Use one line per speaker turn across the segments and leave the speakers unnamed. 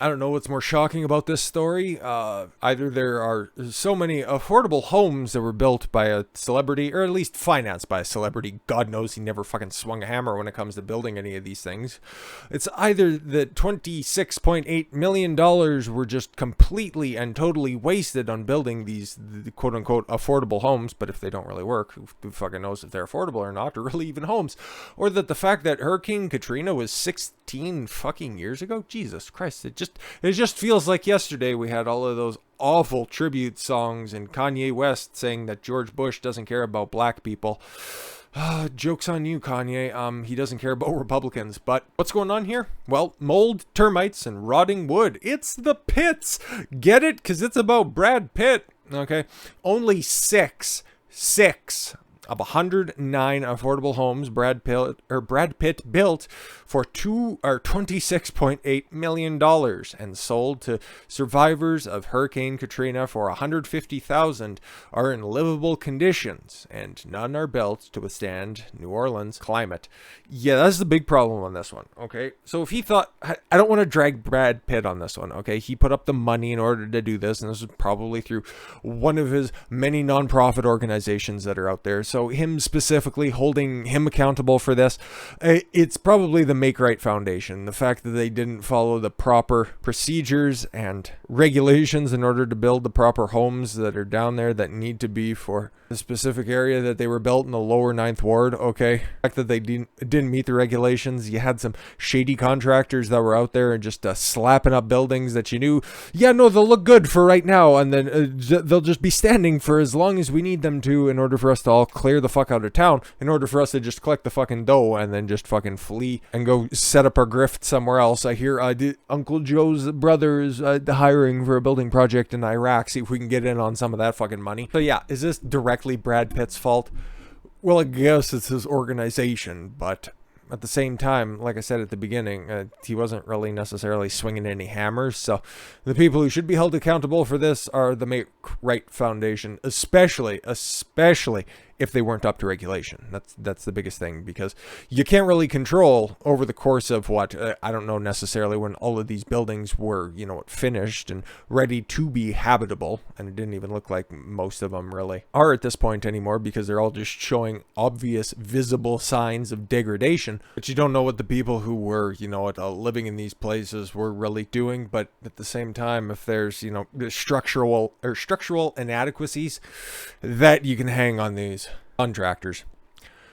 I don't know what's more shocking about this story. Either there are so many affordable homes that were built by a celebrity, or at least financed by a celebrity. God knows he never fucking swung a hammer when it comes to building any of these things. It's either that $26.8 million were just completely and totally wasted on building these quote-unquote affordable homes, but if they don't really work, who fucking knows if they're affordable or not, or really even homes. Or that the fact that Hurricane Katrina was 16 fucking years ago? Jesus Christ, it just feels like yesterday we had all of those awful tribute songs and Kanye West saying that George Bush doesn't care about black people. Joke's on you, Kanye. He doesn't care about Republicans. But what's going on here? Well, mold, termites, and rotting wood. It's the Pitts. Get it? Because it's about Brad Pitt. Okay. Only six of 109 affordable homes Brad Pitt built for $26.8 million and sold to survivors of Hurricane Katrina for $150,000 are in livable conditions, and none are built to withstand New Orleans climate. Yeah, that's the big problem on this one, okay? So if he thought, I don't want to drag Brad Pitt on this one, okay? He put up the money in order to do this, and this is probably through one of his many nonprofit organizations that are out there. So him specifically holding him accountable for this, it's probably the Make Right Foundation. The fact that they didn't follow the proper procedures and regulations in order to build the proper homes that are down there that need to be for the specific area that they were built in the lower Ninth Ward, okay? The fact that they didn't meet the regulations. You had some shady contractors that were out there and just slapping up buildings that you knew, yeah, no, they'll look good for right now, and then they'll just be standing for as long as we need them to in order for us to all clear the fuck out of town, in order for us to just collect the fucking dough and then just fucking flee and go set up our grift somewhere else. I hear Uncle Joe's brother is hiring for a building project in Iraq. See if we can get in on some of that fucking money. So yeah, is this directly Brad Pitt's fault? Well, I guess it's his organization, but at the same time, like I said at the beginning, he wasn't really necessarily swinging any hammers. So the people who should be held accountable for this are the Make Right Foundation, especially if they weren't up to regulation. That's the biggest thing, because you can't really control over the course of what, I don't know necessarily when all of these buildings were, finished and ready to be habitable, and it didn't even look like most of them really are at this point anymore, because they're all just showing obvious visible signs of degradation. But you don't know what the people who were, living in these places were really doing. But at the same time, if there's, the structural inadequacies, that you can hang on these contractors.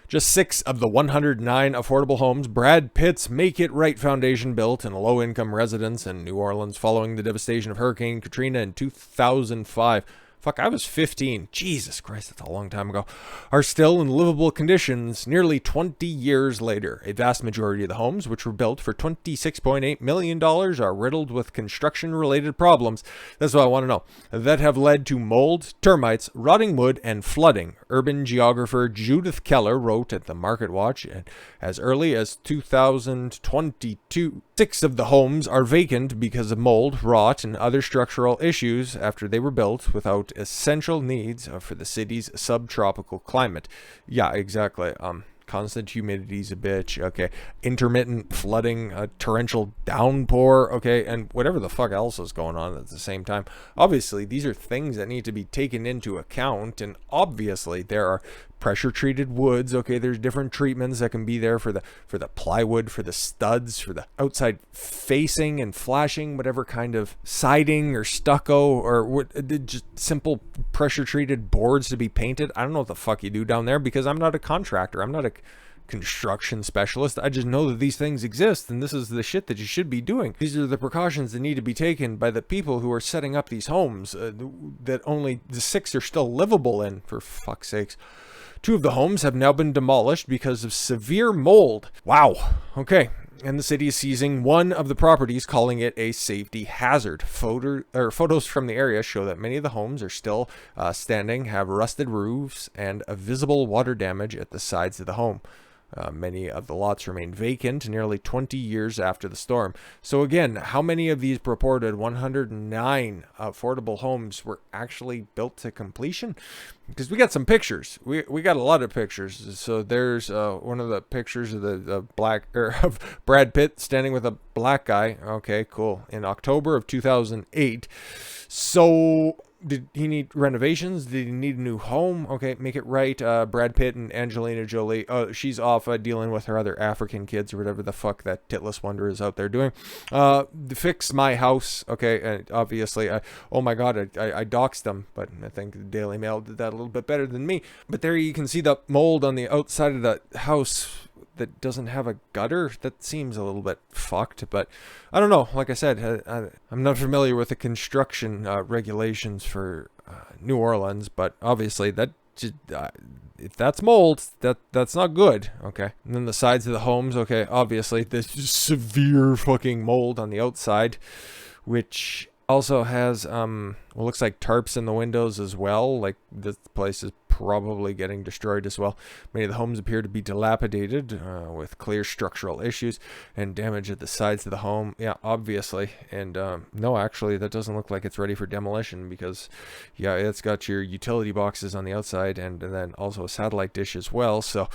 Just 6 of the 109 affordable homes Brad Pitt's Make It Right Foundation built in low-income residents in New Orleans following the devastation of Hurricane Katrina in 2005. Fuck, I was 15. Jesus Christ, that's a long time ago. Are still in livable conditions nearly 20 years later. A vast majority of the homes, which were built for $26.8 million, are riddled with construction-related problems. That's what I want to know. That have led to mold, termites, rotting wood, and flooding. Urban geographer Judith Keller wrote at the Market Watch as early as 2022. 6 of the homes are vacant because of mold, rot, and other structural issues after they were built without essential needs for the city's subtropical climate. Yeah, exactly. Constant humidity's a bitch, okay? Intermittent flooding, torrential downpour, okay? And whatever the fuck else is going on at the same time. Obviously, these are things that need to be taken into account, and obviously there are pressure-treated woods, okay? There's different treatments that can be there for the plywood, for the studs, for the outside facing and flashing, whatever kind of siding or stucco or just simple pressure-treated boards to be painted. I don't know what the fuck you do down there, because I'm not a contractor. I'm not a construction specialist. I just know that these things exist, and this is the shit that you should be doing. These are the precautions that need to be taken by the people who are setting up these homes that only the 6 are still livable in, for fuck's sakes. 2 of the homes have now been demolished because of severe mold. Wow. Okay. And the city is seizing one of the properties, calling it a safety hazard. Photos from the area show that many of the homes are still standing, have rusted roofs, and a visible water damage at the sides of the home. Many of the lots remain vacant nearly 20 years after the storm. So again, how many of these purported 109 affordable homes were actually built to completion? Because we got some pictures. We got a lot of pictures. So there's one of the pictures of the of Brad Pitt standing with a black guy. Okay, cool. In October of 2008. So did he need renovations? Did he need a new home? Okay, make it right. Brad Pitt and Angelina Jolie. Oh, she's off dealing with her other African kids or whatever the fuck that titless wonder is out there doing. Fix my house. Okay, and obviously, oh my god, I doxed them, but I think the Daily Mail did that a little bit better than me. But there you can see the mold on the outside of the house that doesn't have a gutter. That seems a little bit fucked, but I don't know. Like I said, I'm not familiar with the construction regulations for New Orleans, but obviously that just, if that's mold, that's not good. Okay, and then the sides of the homes. Okay, obviously there's severe fucking mold on the outside, which also has what looks like tarps in the windows as well. Like this place is probably getting destroyed as well. Many of the homes appear to be dilapidated with clear structural issues and damage at the sides of the home. Yeah, obviously. And no, actually, that doesn't look like it's ready for demolition because, yeah, it's got your utility boxes on the outside and then also a satellite dish as well. So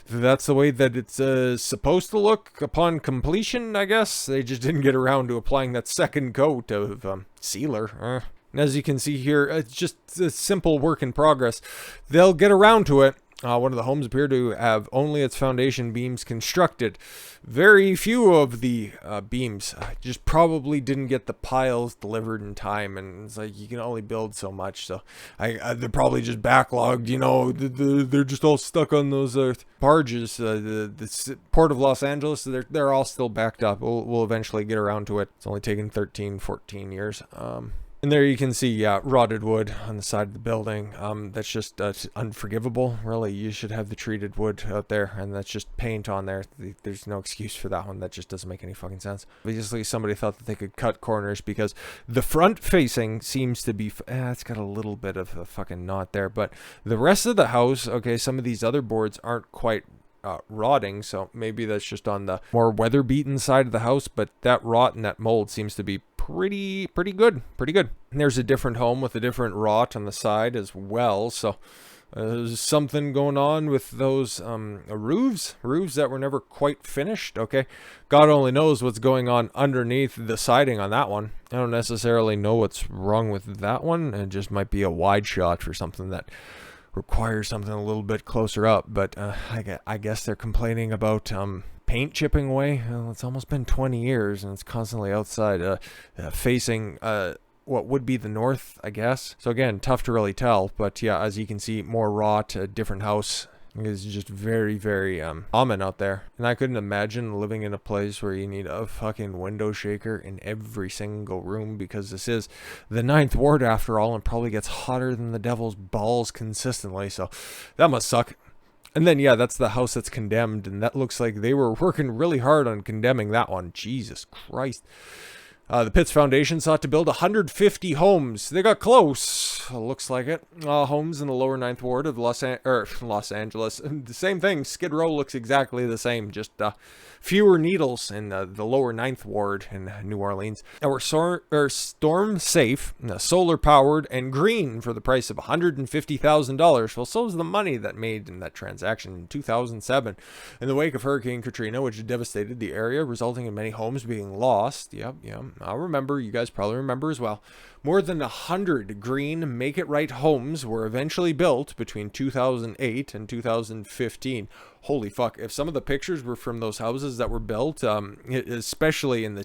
that's the way that it's supposed to look upon completion, I guess. They just didn't get around to applying that second coat of sealer. And as you can see here, it's just a simple work in progress. They'll get around to it. One of the homes appear to have only its foundation beams constructed. Very few of the beams just probably didn't get the piles delivered in time, and it's like you can only build so much. So they're probably just backlogged. You know, they're just all stuck on those barges. The port of Los Angeles, they're all still backed up. We'll eventually get around to it. It's only taken 13, 14 years. And there you can see, yeah, rotted wood on the side of the building. That's just unforgivable. Really, you should have the treated wood out there, and that's just paint on there. There's no excuse for that one. That just doesn't make any fucking sense. Obviously, somebody thought that they could cut corners because the front facing seems to be, it's got a little bit of a fucking knot there. But the rest of the house, okay, some of these other boards aren't quite rotting, so maybe that's just on the more weather-beaten side of the house, but that rot and that mold seems to be pretty good. And there's a different home with a different rot on the side as well, so there's something going on with those roofs that were never quite finished. Okay, God only knows what's going on underneath the siding on that one. I don't necessarily know what's wrong with that one. It just might be a wide shot for something that requires something a little bit closer up, but I guess they're complaining about paint chipping away. Well, it's almost been 20 years and it's constantly outside facing what would be the north, I guess. So again, tough to really tell, but yeah, as you can see, more rot, a different house. It's just very common out there. And I couldn't imagine living in a place where you need a fucking window shaker in every single room, because this is the 9th ward after all, and probably gets hotter than the devil's balls consistently. So that must suck. And then, yeah, that's the house that's condemned, and that looks like they were working really hard on condemning that one. Jesus Christ. The Pitt's Foundation sought to build 150 homes. They got close. Looks like it. Homes in the lower 9th ward of Los Angeles. The same thing. Skid Row looks exactly the same. Just fewer needles in the lower 9th ward in New Orleans. That were storm safe, solar powered, and green for the price of $150,000. Well, so was the money that made in that transaction in 2007. In the wake of Hurricane Katrina, which devastated the area, resulting in many homes being lost. Yep. I'll remember. You guys probably remember as well. More than 100 green make-it-right homes were eventually built between 2008 and 2015. Holy fuck. If some of the pictures were from those houses that were built, especially in the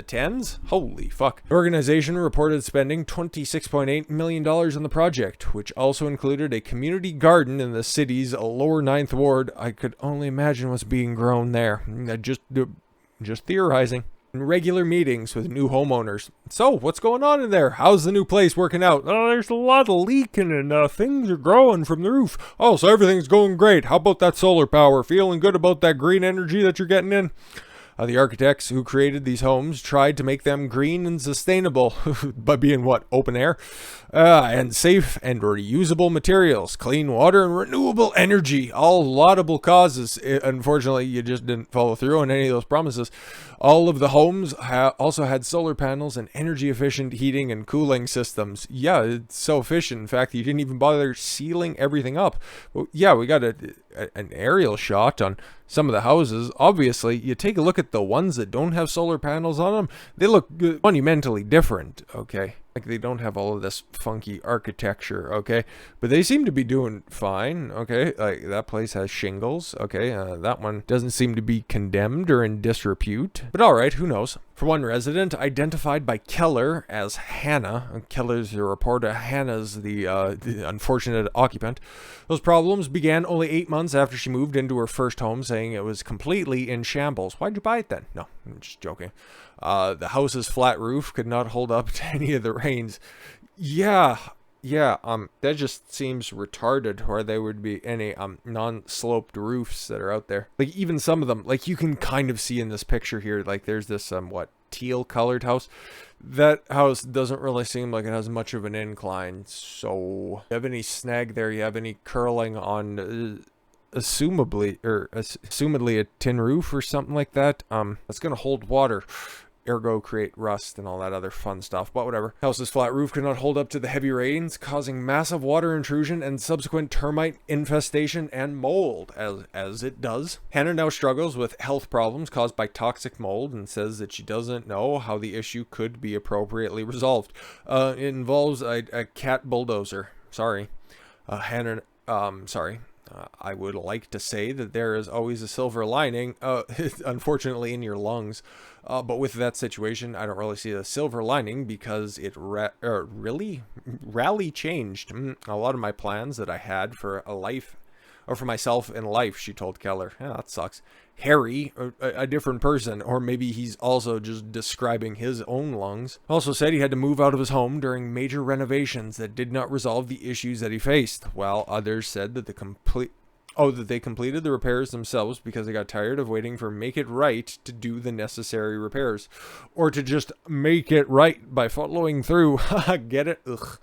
tens, holy fuck. The organization reported spending $26.8 million on the project, which also included a community garden in the city's lower 9th ward. I could only imagine what's being grown there. Just theorizing. Regular meetings with new homeowners. So, what's going on in there? How's the new place working out? Oh, there's a lot of leaking and things are growing from the roof. Oh, so everything's going great. How about that solar power? Feeling good about that green energy that you're getting in? The architects who created these homes tried to make them green and sustainable by being what? Open air? And safe and reusable materials, clean water, and renewable energy. All laudable causes. Unfortunately, you just didn't follow through on any of those promises. All of the homes also had solar panels and energy efficient heating and cooling systems. Yeah, it's so efficient. In fact, you didn't even bother sealing everything up. Well, yeah, we got an aerial shot on some of the houses. Obviously, you take a look at the ones that don't have solar panels on them, they look monumentally different, okay? Like they don't have all of this funky architecture, okay? But they seem to be doing fine, okay? Like that place has shingles, okay? That one doesn't seem to be condemned or in disrepute. But all right, who knows? For one resident, identified by Keller as Hannah, Keller's the reporter, Hannah's the unfortunate occupant. Those problems began only 8 months after she moved into her first home, saying it was completely in shambles. Why'd you buy it then? No, I'm just joking. The house's flat roof could not hold up to any of the rains. Yeah, that just seems retarded, where there would be any non-sloped roofs that are out there. Like even some of them, like you can kind of see in this picture here, like there's this teal colored house. That house doesn't really seem like it has much of an incline. So, you have any snag there? You have any curling on assumedly a tin roof or something like that? That's gonna hold water, ergo create rust and all that other fun stuff, but whatever. House's flat roof could not hold up to the heavy rains, causing massive water intrusion and subsequent termite infestation and mold, as it does. Hannah now struggles with health problems caused by toxic mold and says that she doesn't know how the issue could be appropriately resolved. It involves a cat bulldozer. Sorry. Hannah, sorry. I would like to say that there is always a silver lining, unfortunately in your lungs. But with that situation, I don't really see the silver lining because it really changed a lot of my plans that I had for a life, or for myself in life, she told Keller. Yeah, that sucks. Harry, a different person, or maybe he's also just describing his own lungs, also said he had to move out of his home during major renovations that did not resolve the issues that he faced, while others said that they completed the repairs themselves because they got tired of waiting for Make It Right to do the necessary repairs, or to just make it right by following through. Get it? Ugh.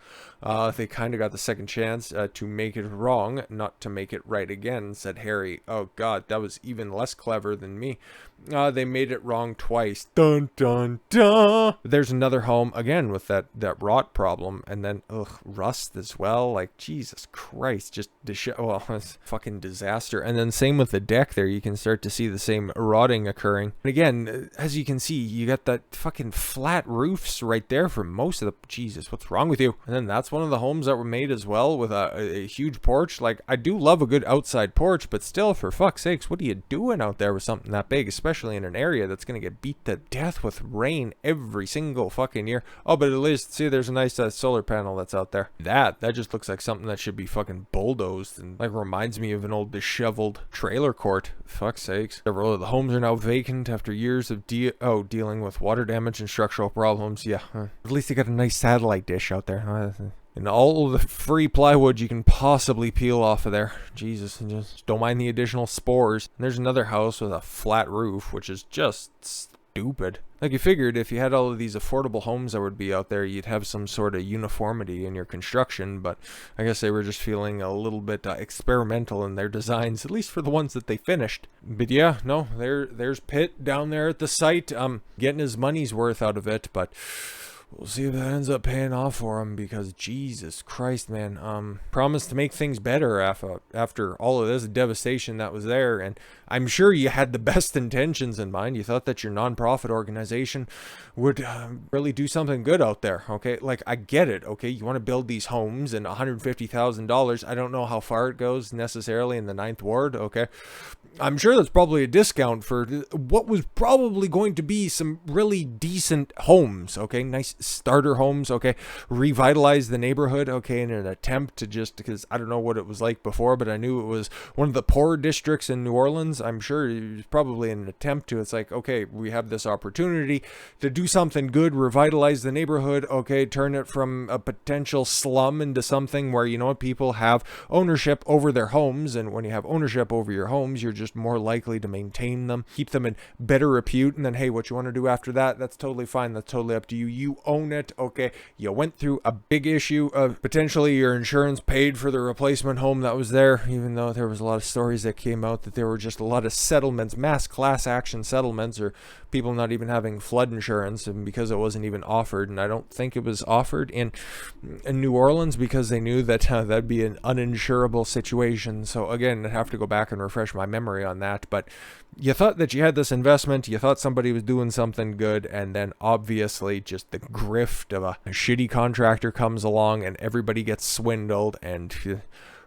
They kind of got the second chance to make it wrong, not to make it right again, said Harry. Oh god, that was even less clever than me. They made it wrong twice. Dun dun dun. There's another home again with that rot problem, and then rust as well. Like Jesus Christ, just it's fucking disaster. And then same with the deck there, you can start to see the same rotting occurring. And again, as you can see, you got that fucking flat roofs right there for most of the. Jesus, what's wrong with you? And then that's one of the homes that were made as well with a huge porch. Like I do love a good outside porch, but still, for fuck's sakes, what are you doing out there with something that big, especially in an area that's going to get beat to death with rain every single fucking year? Oh, but at least, see, there's a nice solar panel that's out there. That just looks like something that should be fucking bulldozed, and like reminds me of an old disheveled trailer court. Fuck's sakes. Several of the homes are now vacant after years of dealing with water damage and structural problems. Yeah, at least they got a nice satellite dish out there. And all of the free plywood you can possibly peel off of there. Jesus, and just don't mind the additional spores. And there's another house with a flat roof, which is just stupid. Like you figured if you had all of these affordable homes that would be out there, you'd have some sort of uniformity in your construction, but I guess they were just feeling a little bit experimental in their designs, at least for the ones that they finished. But yeah, no, there's Pitt down there at the site, getting his money's worth out of it, but we'll see if that ends up paying off for him, because Jesus Christ, man, promised to make things better after all of this devastation that was there, and I'm sure you had the best intentions in mind. You thought that your nonprofit organization would really do something good out there, okay? Like, I get it, okay? You want to build these homes and $150,000. I don't know how far it goes necessarily in the 9th Ward, okay? I'm sure that's probably a discount for what was probably going to be some really decent homes, okay? Nice starter homes, okay, revitalize the neighborhood, okay, in an attempt to just, because I don't know what it was like before, but I knew it was one of the poorer districts in New Orleans. I'm sure it was probably an attempt to, it's like, okay, we have this opportunity to do something good, revitalize the neighborhood, okay, turn it from a potential slum into something where, you know, people have ownership over their homes, and when you have ownership over your homes, you're just more likely to maintain them, keep them in better repute, and then, hey, what you want to do after that, that's totally fine, that's totally up to you. You own it, okay, you went through a big issue of potentially your insurance paid for the replacement home that was there, even though there was a lot of stories that came out that there were just a lot of settlements, mass class action settlements, or people not even having flood insurance, and because it wasn't even offered, and I don't think it was offered in New Orleans because they knew that that'd be an uninsurable situation. So again, I'd have to go back and refresh my memory on that, but you thought that you had this investment, you thought somebody was doing something good, and then obviously just the grift of a shitty contractor comes along and everybody gets swindled, and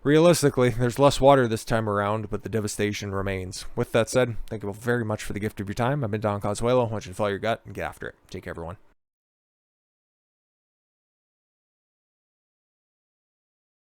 realistically, there's less water this time around, but the devastation remains. With that said, thank you very much for the gift of your time. I've been Don Consuelo. I want you to follow your gut and get after it. Take care, everyone.